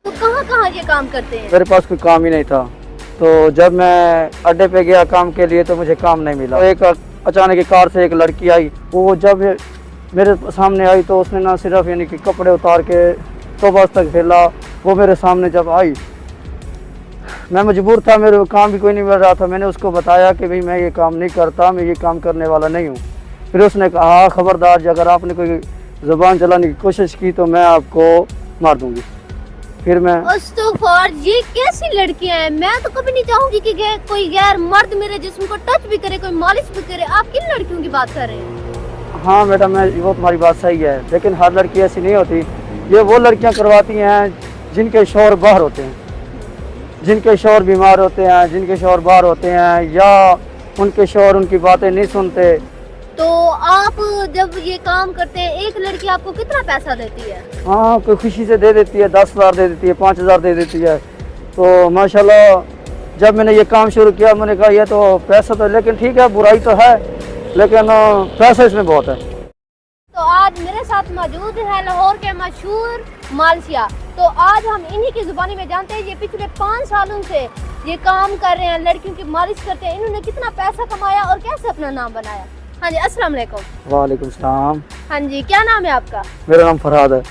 तो कहाँ कहाँ ये काम करते हैं? मेरे पास कोई काम ही नहीं था, तो जब मैं अड्डे पे गया काम के लिए तो मुझे काम नहीं मिला। एक अचानक ही कार से एक लड़की आई, वो जब मेरे सामने आई तो उसने ना सिर्फ यानी कि कपड़े उतार के तो बस तक फैला। वो मेरे सामने जब आई, मैं मजबूर था, मेरे को काम भी कोई नहीं मिल रहा था। मैंने उसको बताया कि भाई मैं ये काम नहीं करता, मैं ये काम करने वाला नहीं हूँ। फिर उसने कहा खबरदार अगर आपने कोई ज़ुबान चलाने की कोशिश की तो मैं आपको मार दूंगी। फिर मैं अस्तगफार, ये कैसी लड़कियां हैं? मैं तो कभी नहीं चाहूंगी कि कोई गैर मर्द मेरे जिस्म को टच भी करे, कोई मालिश भी करे। आप किन लड़कियों की बात कर रहे हैं? हाँ मैडम, मैं वो तुम्हारी बात सही है, लेकिन हर लड़की ऐसी नहीं होती। ये वो लड़कियां करवाती हैं जिनके शौहर बाहर होते हैं, जिनके शौहर बीमार होते हैं, जिनके शौहर बाहर होते हैं, या उनके शौहर उनकी बातें नहीं सुनते। तो आप जब ये काम करते हैं, एक लड़की आपको कितना पैसा देती है? हाँ, कोई खुशी से दे देती है, 10,000 दे देती है, 5,000 दे देती है। तो माशाल्लाह जब मैंने ये काम शुरू किया मैंने कहा ये तो पैसा तो, लेकिन ठीक है बुराई तो है, लेकिन पैसा इसमें बहुत है। तो आज मेरे साथ मौजूद है लाहौर के मशहूर मालसिया। तो आज हम इन्हीं की जुबानी में जानते हैं, ये पिछले 5 सालों से ये काम कर रहे हैं, लड़कियों की मालिश करते हैं। इन्होंने कितना पैसा कमाया और कैसे अपना नाम बनाया। हाँ जी, अस्सलाम वालेकुम। वालेकुम सलाम। हाँ जी, क्या नाम है आपका? मेरा नाम फरहाद है।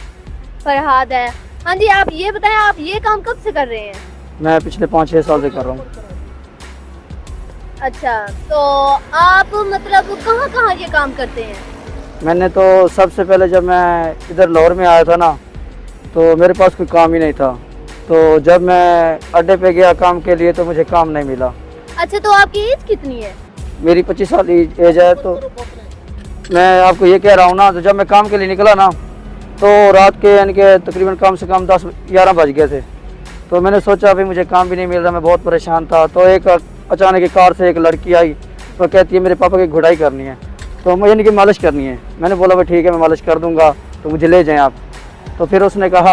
फरहाद है। हाँ जी, आप ये बताएं, आप ये काम कब से कर रहे हैं? मैं पिछले 5-6 साल से कर रहा हूँ। अच्छा, तो आप मतलब कहाँ कहाँ ये काम करते हैं? मैंने तो सबसे पहले जब मैं इधर लाहौर में आया था ना, तो मेरे पास कोई काम ही नहीं था। तो जब मैं अड्डे पे गया काम के लिए तो मुझे काम नहीं मिला। अच्छा, तो आपकी एज कितनी है? मेरी 25 साल एज है। तो मैं आपको ये कह रहा हूँ ना, तो जब मैं काम के लिए निकला ना तो रात के यानी कि तकरीबन कम से कम 10-11 बज गए थे। तो मैंने सोचा भाई मुझे काम भी नहीं मिल रहा, मैं बहुत परेशान था। तो एक अचानक ही कार से एक लड़की आई, तो कहती है मेरे पापा की गुड़ाई करनी है, तो मुझे यानी कि मालिश करनी है। मैंने बोला भाई ठीक है मैं मालिश कर दूंगा, तो मुझे ले जाएं आप। तो फिर उसने कहा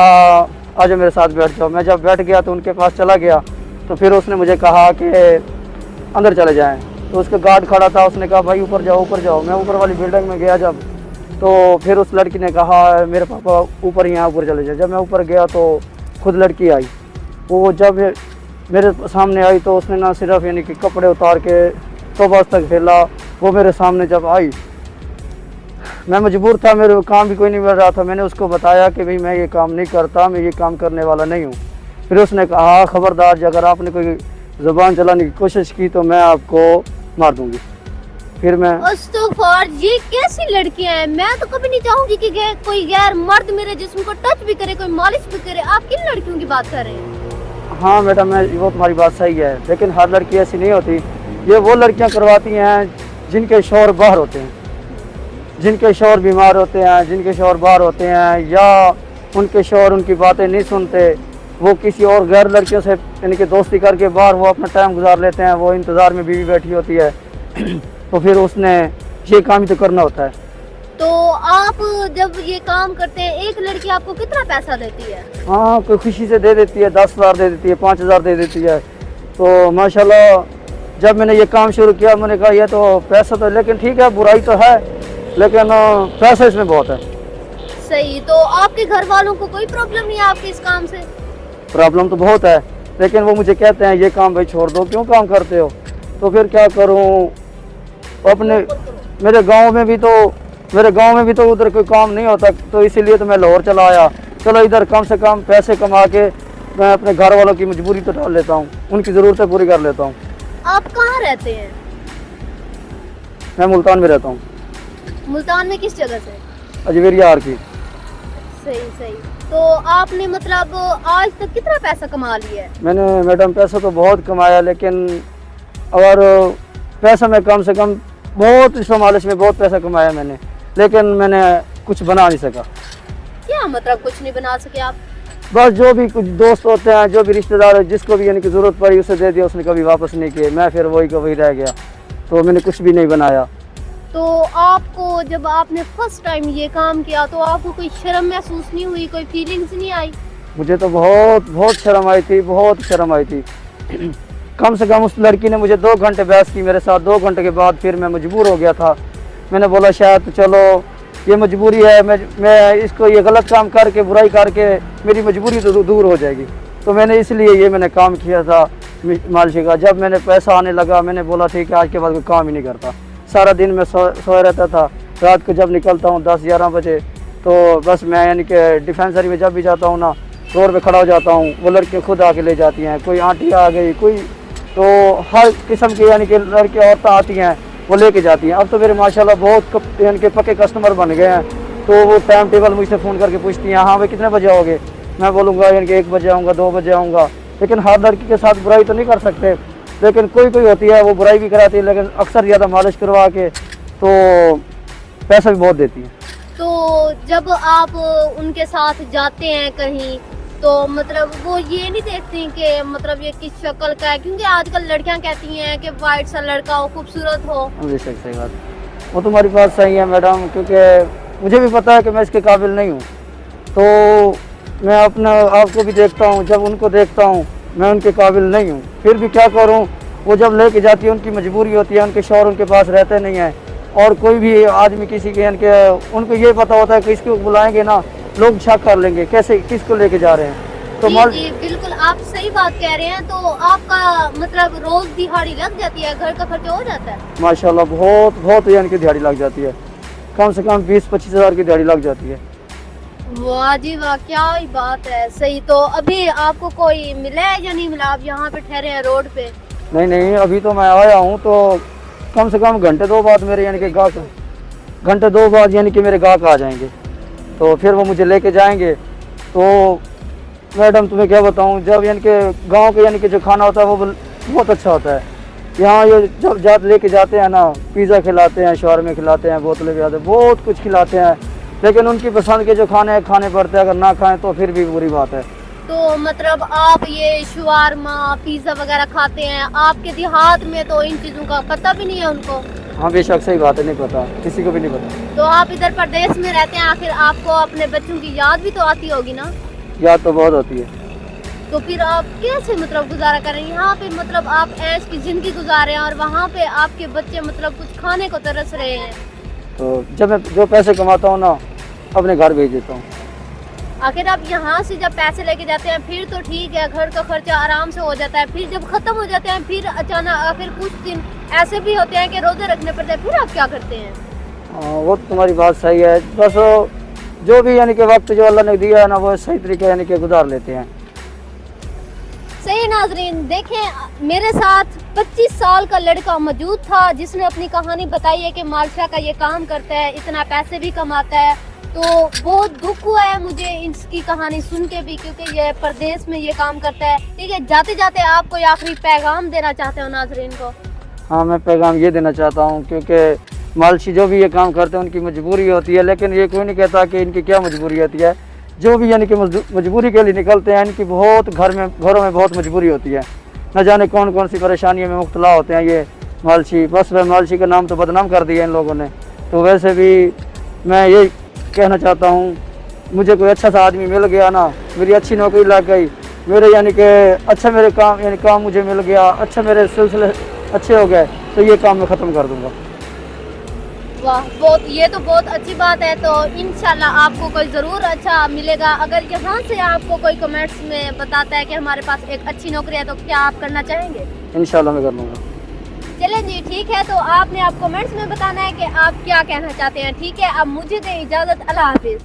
आ जाओ मेरे साथ बैठ जाओ। मैं जब बैठ गया तो उनके पास चला गया, तो फिर उसने मुझे कहा कि अंदर चले जाएं। तो उसका गार्ड खड़ा था, उसने कहा भाई ऊपर जाओ ऊपर जाओ। मैं ऊपर वाली बिल्डिंग में गया जब, तो फिर उस लड़की ने कहा मेरे पापा ऊपर यहाँ ऊपर चले जाए। जब मैं ऊपर गया तो खुद लड़की आई। वो जब मेरे सामने आई तो उसने ना सिर्फ यानी कि कपड़े उतार के तो बस तक फैला। वो मेरे सामने जब आई, मैं मजबूर था, मेरे को काम भी कोई नहीं मिल रहा था। मैंने उसको बताया कि भाई मैं ये काम नहीं करता, मैं ये काम करने वाला नहीं हूँ। फिर उसने कहा खबरदार अगर आपने कोई ज़ुबान चलाने की कोशिश की तो मैं आपको मार दूंगी। फिर मैं अस्तगफार, ये कैसी लड़कियां हैं? मैं तो कभी नहीं चाहूंगी कि कोई गैर मर्द मेरे जिस्म को टच भी करे, कोई मालिश भी करे। आप किन लड़कियों की बात कर रहे हैं? हाँ मैडम, मैं वो तुम्हारी बात सही है, लेकिन हर लड़की ऐसी नहीं होती। ये वो लड़कियां करवाती हैं जिनके शौहर बाहर होते हैं, जिनके शौहर बीमार होते हैं, जिनके शौहर बाहर होते हैं, या उनके शौहर उनकी बातें नहीं सुनते। वो किसी और गैर लड़कियों से यानी कि दोस्ती करके बाहर वो अपना टाइम गुजार लेते हैं। वो इंतज़ार में बीवी बैठी होती है तो फिर उसने ये काम ही तो करना होता है। तो आप जब ये काम करते हैं, एक लड़की आपको कितना पैसा देती है? हाँ, कोई खुशी से दे देती है, 10,000 दे देती है, 5,000 दे देती है। तो माशाल्लाह जब मैंने ये काम शुरू किया मैंने कहा ये तो पैसा तो, लेकिन ठीक है बुराई तो है, लेकिन पैसा इसमें बहुत है। सही। तो आपके घर वालों को कोई प्रॉब्लम नहीं है आपके इस काम से? प्रॉब्लम तो बहुत है, लेकिन वो मुझे कहते हैं ये काम भाई छोड़ दो, क्यों काम करते हो। तो फिर क्या करूं, अपने मेरे गांव में भी तो उधर कोई काम नहीं होता, तो इसीलिए तो मैं लाहौर चला आया। चलो इधर कम से कम पैसे कमा के मैं अपने घर वालों की मजबूरी तो टाल लेता हूँ, उनकी ज़रूरतें पूरी कर लेता हूँ। आप कहाँ रहते हैं? मैं मुल्तान में रहता हूँ। मुल्तान में किस जगह से? अजमेर यार की। सही सही। तो आपने मतलब आज तक कितना पैसा कमा लिया है? मैंने मैडम पैसा तो बहुत कमाया, लेकिन और पैसा मैं कम से कम बहुत इस मालिश में बहुत पैसा कमाया मैंने, लेकिन मैंने कुछ बना नहीं सका। क्या मतलब कुछ नहीं बना सके आप? बस जो भी कुछ दोस्त होते हैं, जो भी रिश्तेदार है, जिसको भी यानी कि ज़रूरत पड़ी उसे दे दिया, उसने कभी वापस नहीं किए। मैं फिर वही का वही रह गया, तो मैंने कुछ भी नहीं बनाया। तो आपको जब आपने फर्स्ट टाइम ये काम किया तो आपको कोई शर्म महसूस नहीं हुई, कोई फीलिंग्स नहीं आई? मुझे तो बहुत शर्म आई थी, बहुत शर्म आई थी। कम से कम उस लड़की ने मुझे 2 घंटे बहस की मेरे साथ। 2 घंटे के बाद फिर मैं मजबूर हो गया था। मैंने बोला शायद चलो ये मजबूरी है, मैं इसको ये गलत काम करके बुराई करके मेरी मजबूरी तो दूर हो जाएगी। तो मैंने इसलिए ये मैंने काम किया था मालशी का। जब मैंने पैसा आने लगा मैंने बोला ठीक है आज के बाद कोई काम ही नहीं करता। सारा दिन मैं सोया रहता था, रात को जब निकलता हूँ 10-11 बजे तो बस मैं यानी कि डिफेंसरी में जब भी जाता हूँ ना रोड पे खड़ा हो जाता हूँ, वो लड़कियाँ खुद आके ले जाती हैं, कोई आंटी आ गई कोई, तो हर किस्म की यानी कि लड़की औरतें आती हैं वो लेके जाती हैं। अब तो मेरे माशाल्लाह बहुत यानी कि पक्के कस्टमर बन गए हैं, तो वो टाइम टेबल मुझसे फ़ोन करके पूछती हैं हाँ भाई कितने बजे आओगे, मैं बोलूँगा यानी कि 1 बजे आऊँगा 2 बजे आऊँगा। लेकिन हर लड़की के साथ बुराई तो नहीं कर सकते, लेकिन कोई कोई होती है वो बुराई भी कराती है, लेकिन अक्सर ज़्यादा मालिश करवा के तो पैसा भी बहुत देती है। तो जब आप उनके साथ जाते हैं कहीं तो मतलब वो ये नहीं देखती कि मतलब ये किस शक्ल का है, क्योंकि आजकल लड़कियां कहती हैं कि वाइट सा लड़का हो, खूबसूरत हो। सही बात, वो तुम्हारी बात सही है मैडम, क्योंकि मुझे भी पता है कि मैं इसके काबिल नहीं हूँ। तो मैं अपने आप को भी देखता हूँ, जब उनको देखता हूँ मैं उनके काबिल नहीं हूँ, फिर भी क्या करूँ। वो जब लेके जाती है उनकी मजबूरी होती है, उनके शौहर उनके पास रहते नहीं हैं, और कोई भी आदमी किसी के उनको ये पता होता है कि इसको बुलाएंगे ना लोग शक कर लेंगे कैसे किसको लेके जा रहे हैं। तो जी बिल्कुल आप सही बात कह रहे हैं। तो आपका मतलब रोज दिहाड़ी लग जाती है, घर का खर्चा हो जाता है? माशाल्लाह बहुत यानी कि दिहाड़ी लग जाती है, कम से कम 20-25 हज़ार की दिहाड़ी लग जाती है। वाह जी वाह, क्या ही बात है। सही। तो अभी आपको कोई मिला है या नहीं मिला? आप यहाँ पे ठहरे हैं रोड पे? नहीं, अभी तो मैं आया हूँ, तो कम से कम घंटे 2 बाद मेरे यानी कि घंटे 2 बाद यानी कि मेरे गाहक आ जाएंगे, तो फिर वो मुझे लेके जाएंगे। तो मैडम तुम्हें क्या बताऊँ, जब यानी कि गांव के यानी कि जो खाना होता है वो बहुत अच्छा होता है। यहाँ ये जब लेके जाते हैं ना, पिज़्ज़ा खिलाते हैं, शवारमे खिलाते हैं, बोतलें भी आते हैं, बहुत कुछ खिलाते हैं, लेकिन उनकी पसंद के जो खाने पड़ते हैं, अगर ना खाएं तो फिर भी बुरी बात है। तो मतलब आप ये शवारमा पिज़्ज़ा वगैरह खाते हैं, आपके देहात में तो इन चीज़ों का पता भी नहीं है उनको? हाँ बेशक सही बात है, नहीं पता, किसी को भी नहीं पता। तो आप इधर प्रदेश में रहते हैं, आखिर आपको अपने बच्चों की याद भी तो आती होगी ना? याद तो बहुत होती है। तो फिर आप कैसे मतलब गुजारा कर रहे हैं? यहाँ पे मतलब आप ऐश की जिंदगी गुजार रहे हैं और वहाँ पे आपके बच्चे मतलब कुछ खाने को तरस रहे हैं। तो जब मैं जो पैसे कमाता हूँ ना अपने घर भेज देता हूँ। आखिर आप यहाँ से जब पैसे लेके जाते हैं फिर तो ठीक है, घर का खर्चा आराम से हो जाता है, फिर जब खत्म हो जाते हैं फिर अचानक फिर कुछ दिन ऐसे भी होते हैं कि रोजे रखने पड़ते हैं, फिर आप क्या करते हैं? वो तुम्हारी बात सही है, बस जो भी यानी कि वक्त जो अल्लाह ने दिया है ना वो सही तरीके यानी कि गुजार लेते हैं। सही नाजरीन, देखें मेरे साथ 25 साल का लड़का मौजूद था जिसने अपनी कहानी बताई है कि मालशा का ये काम करता है, इतना पैसे भी कमाता है। तो बहुत दुख हुआ है मुझे इसकी कहानी सुन के भी, क्योंकि ये परदेश में ये काम करता है। ठीक है, जाते जाते आप कोई आखिरी पैगाम देना चाहते हो नाजरीन को? हाँ, मैं पैगाम ये देना चाहता हूँ, क्योंकि मालशी जो भी ये काम करते हैं उनकी मजबूरी होती है, लेकिन ये कोई नहीं कहता कि इनकी क्या मजबूरी होती है। जो भी यानी कि मजबूरी के लिए निकलते हैं, इनकी बहुत घरों में बहुत मजबूरी होती है, न जाने कौन कौन सी परेशानियों में मुब्तला होते हैं ये मालशी। बस वह मालशी का नाम तो बदनाम कर दिया इन लोगों ने। तो वैसे भी मैं ये कहना चाहता हूँ, मुझे कोई अच्छा सा आदमी मिल गया ना, मेरी अच्छी नौकरी लग गई, मेरे यानी कि अच्छा मेरे काम मुझे मिल गया, अच्छा मेरे सिलसिले अच्छे हो गए, तो ये काम मैं ख़त्म कर दूँगा। वाह, ये तो बहुत अच्छी बात है। तो इंशाल्लाह आपको कोई ज़रूर अच्छा मिलेगा। अगर यहाँ से आपको कोई कमेंट्स में बताता है कि हमारे पास एक अच्छी नौकरी है, तो क्या आप करना चाहेंगे? इंशाल्लाह मैं कर लूँगा। चलें जी, ठीक है। तो आपने आप कमेंट्स में बताना है कि आप क्या कहना चाहते हैं। ठीक है, अब मुझे दें इजाज़त, अल्लाह हाफिज़।